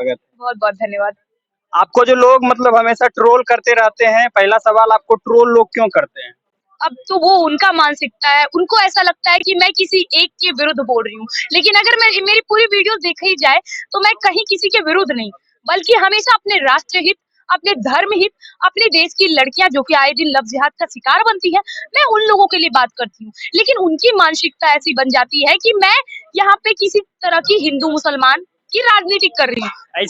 बहुत बहुत धन्यवाद। आपको जो लोग मतलब हमेशा ट्रोल करते रहते हैं, पहला सवाल आपको ट्रोल लोग क्यों करते हैं? अब तो वो उनका मानसिकता है, उनको ऐसा लगता है कि मैं किसी एक के विरुद्ध बोल रही हूँ, लेकिन अगर मैं मेरी पूरी वीडियो देखी जाए तो मैं कहीं किसी के विरुद्ध नहीं, बल्कि हमेशा अपने राष्ट्र हित, अपने धर्म हित, अपने देश की लड़कियां जो कि आए दिन लव जिहाद का शिकार बनती है, मैं उन लोगों के लिए बात करती हूँ। लेकिन उनकी मानसिकता ऐसी बन जाती है कि मैं यहाँ पे किसी तरह की हिंदू मुसलमान की राजनीति कर रही हूँ।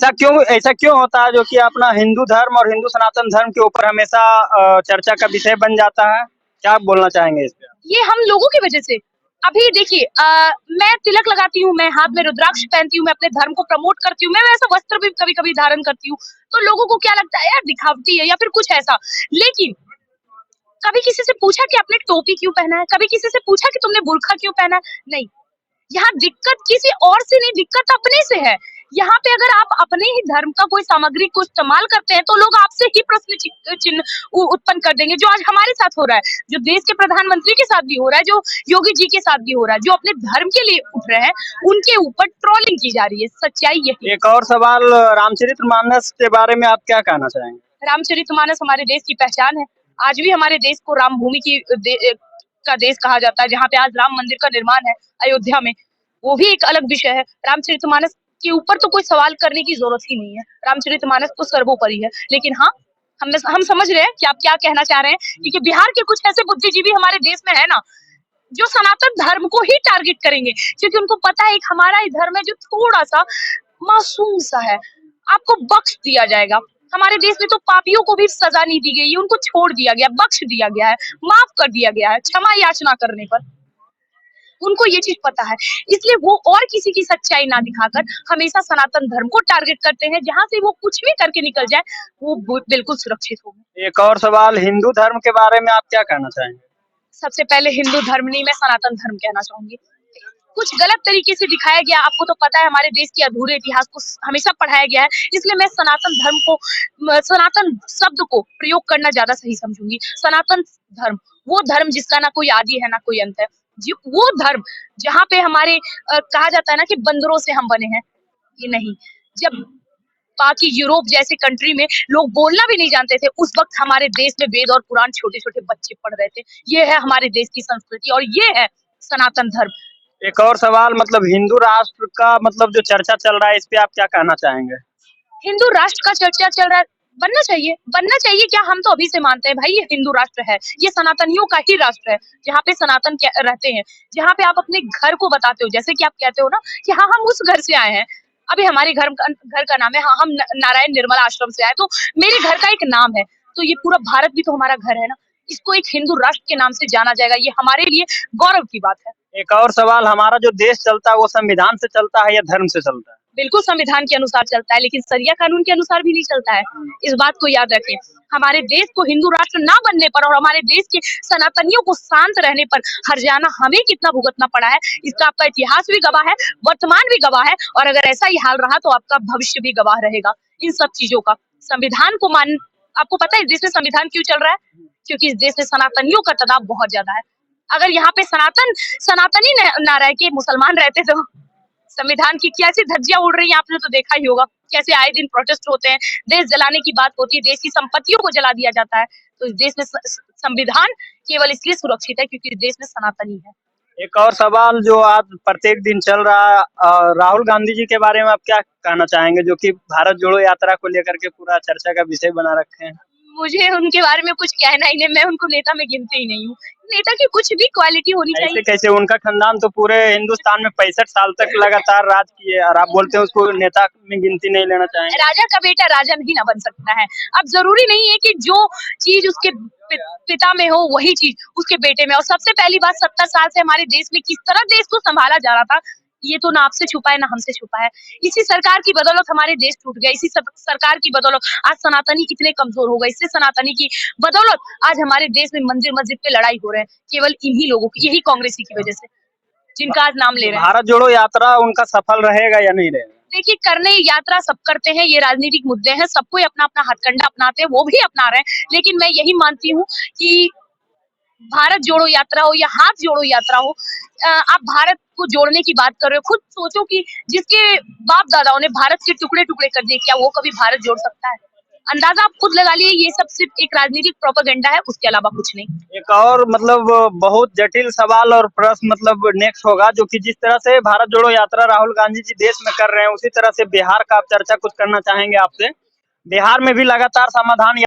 ऐसा क्यों होता है जो कि अपना हिंदू धर्म और हिंदू सनातन धर्म के ऊपर हमेशा चर्चा का विषय बन जाता है? क्या आप बोलना चाहेंगे इस पे? ये हम लोगों की वजह से। अभी देखिए, मैं तिलक लगाती हूँ, मैं हाथ में रुद्राक्ष पहनती हूँ, मैं अपने धर्म को प्रमोट करती हूँ, मैं वैसा वस्त्र भी कभी कभी धारण करती हूँ, तो लोगों को क्या लगता है यार दिखावटी है या फिर कुछ ऐसा। लेकिन कभी किसी से पूछा कि आपने टोपी क्यों पहना है, कभी किसी से पूछा कि तुमने बुर्खा क्यों पहना है? नहीं। यहाँ दिक्कत किसी और से नहीं, दिक्कत अपने से है। यहाँ पे अगर आप अपने ही धर्म का कोई सामग्री को इस्तेमाल करते हैं तो लोग आपसे ही प्रश्न चिन्ह उत्पन्न कर देंगे, जो आज हमारे साथ हो रहा है, जो देश के प्रधानमंत्री के साथ भी हो रहा है, जो योगी जी के साथ भी हो रहा है, जो अपने धर्म के लिए उठ रहे हैं, उनके ऊपर ट्रोलिंग की जा रही है। सच्चाई यही। एक और सवाल, रामचरितमानस के बारे में आप क्या कहना चाहेंगे? रामचरितमानस हमारे देश की पहचान है। आज भी हमारे देश को राम भूमि का देश कहा जाता है, जहाँ पे आज राम मंदिर का निर्माण है अयोध्या में। वो भी एक अलग विषय है। रामचरितमानस के ऊपर तो कोई सवाल करने की जरूरत ही नहीं है। रामचरितमानस तो सर्वोपरि है। लेकिन हाँ, हम समझ रहे हैं कि आप क्या कहना चाह रहे हैं, क्योंकि बिहार के कुछ ऐसे बुद्धिजीवी हमारे देश में है ना, जो सनातन धर्म को ही टारगेट करेंगे, क्योंकि उनको पता है एक हमारा ही धर्म है जो थोड़ा सा मासूम सा है, आपको बख्श दिया जाएगा। हमारे देश में तो पापियों को भी सजा नहीं दी गई है, उनको छोड़ दिया गया, बख्श दिया गया है, माफ कर दिया गया है क्षमा याचना करने पर। उनको ये चीज पता है, इसलिए वो और किसी की सच्चाई ना दिखाकर हमेशा सनातन धर्म को टारगेट करते हैं, जहां से वो कुछ भी करके निकल जाए वो बिल्कुल सुरक्षित होगा। एक और सवाल, हिंदू धर्म के बारे में आप क्या कहना चाहेंगे? सबसे पहले हिंदू धर्म नहीं, मैं सनातन धर्म कहना चाहूंगी। कुछ गलत तरीके से दिखाया गया, आपको तो पता है हमारे देश के अधूरे इतिहास को हमेशा पढ़ाया गया है, इसलिए मैं सनातन धर्म को, सनातन शब्द को प्रयोग करना ज्यादा सही समझूंगी। सनातन धर्म वो धर्म जिसका ना कोई आदि है ना कोई अंत है, वो धर्म जहाँ पे हमारे कहा जाता है ना कि बंदरों से हम बने हैं, ये नहीं। जब बाकी यूरोप जैसे कंट्री में लोग बोलना भी नहीं जानते थे, उस वक्त हमारे देश में वेद और पुराण छोटे छोटे बच्चे पढ़ रहे थे। ये है हमारे देश की संस्कृति और ये है सनातन धर्म। एक और सवाल, मतलब हिंदू राष्ट्र का मतलब जो चर्चा चल रहा है, इस पे आप क्या कहना चाहेंगे? हिंदू राष्ट्र का चर्चा चल रहा है, बनना चाहिए क्या? हम तो अभी से मानते हैं भाई ये हिंदू राष्ट्र है, ये सनातनियों का ही राष्ट्र है, जहाँ पे सनातन रहते हैं, जहाँ पे आप अपने घर को बताते हो, जैसे कि आप कहते हो ना कि हाँ हम उस घर से आए हैं। अभी हमारे घर का नाम है, हाँ हम नारायण निर्मला आश्रम से आए, तो मेरे घर का एक नाम है, तो ये पूरा भारत भी तो हमारा घर है ना, इसको एक हिंदू राष्ट्र के नाम से जाना जाएगा, ये हमारे लिए गौरव की बात है। एक और सवाल, हमारा जो देश चलता है वो संविधान से चलता है या धर्म से चलता है? बिल्कुल संविधान के अनुसार चलता है, लेकिन सरिया कानून के अनुसार भी नहीं चलता है। इस बात को याद रखें। हमारे देश को हिंदू राष्ट्र ना बनने पर और हमारे देश के सनातनियों को शांत रहने पर हर्जाना हमें कितना भुगतना पड़ा है, इसका आपका इतिहास भी गवाह है, वर्तमान भी गवाह है, और अगर ऐसा ही हाल रहा तो आपका भविष्य भी गवाह रहेगा इन सब चीजों का। संविधान को मान, आपको पता है इस देश में संविधान क्यों चल रहा है? क्योंकि इस देश में सनातनियों का तदाव बहुत ज्यादा है। अगर यहाँ पे सनातनी ना रह के मुसलमान रहते तो संविधान की कैसी धज्जियां उड़ रही हैं, आपने तो देखा ही होगा, कैसे आए दिन प्रोटेस्ट होते हैं, देश जलाने की बात होती है, देश की संपत्तियों को जला दिया जाता है। तो इस देश में संविधान केवल इसलिए सुरक्षित है क्योंकि इस देश में सनातनी है। एक और सवाल जो आज प्रत्येक दिन चल रहा है, राहुल गांधी जी के बारे में आप क्या कहना चाहेंगे, जो कि भारत जोड़ो यात्रा को लेकर के पूरा चर्चा का विषय बना रखे हैं? मुझे उनके बारे में कुछ कहना ही नहीं, मैं उनको नेता में गिनती ही नहीं हूँ। नेता की कुछ भी क्वालिटी होनी ऐसे चाहिए। कैसे, उनका खानदान तो पूरे हिंदुस्तान में 65 साल तक लगातार राज किए और आप बोलते हैं उसको नेता में गिनती नहीं लेना चाहेंगे? राजा का बेटा राजा नहीं ना बन सकता है। अब जरूरी नहीं है कि जो चीज उसके पिता में हो वही चीज उसके बेटे में। और सबसे पहली बात, 70 साल से हमारे देश में किस तरह देश को संभाला जा रहा था, ये तो ना आपसे छुपा है ना हमसे छुपा है। इसी सरकार की बदौलत हमारे देश टूट गया, इसी सरकार की बदौलत आज सनातनी इतने कमजोर हो गए, इससे सनातनी की बदौलत आज हमारे देश में मंदिर मस्जिद पे लड़ाई हो रहे हैं, केवल इन्हीं लोगों की, यही कांग्रेसी की वजह से, जिनका आज नाम ले रहे हैं। भारत जोड़ो यात्रा उनका सफल रहेगा या नहीं रहेगा? देखिए, करने यात्रा सब करते हैं, ये राजनीतिक मुद्दे हैं, सबको अपना अपना हथकंडा अपनाते हैं, वो भी अपना रहे हैं, लेकिन मैं यही मानती हूँ कि भारत जोड़ो यात्रा हो या हाथ जोड़ो यात्रा हो, आप भारत को जोड़ने की बात कर रहे हो। खुद सोचो कि जिसके बाप दादाओं ने भारत के टुकड़े टुकड़े कर दिए, क्या वो कभी भारत जोड़ सकता है? अंदाजा आप खुद लगा लिए, ये सब सिर्फ एक राजनीतिक प्रोपेगेंडा है, उसके अलावा कुछ नहीं। एक और मतलब बहुत जटिल सवाल और प्रश्न मतलब नेक्स्ट होगा, जो कि जिस तरह से भारत जोड़ो यात्रा राहुल गांधी जी देश में कर रहे हैं, उसी तरह से बिहार का आप चर्चा कुछ करना चाहेंगे आपसे। बिहार में भी लगातार समाधान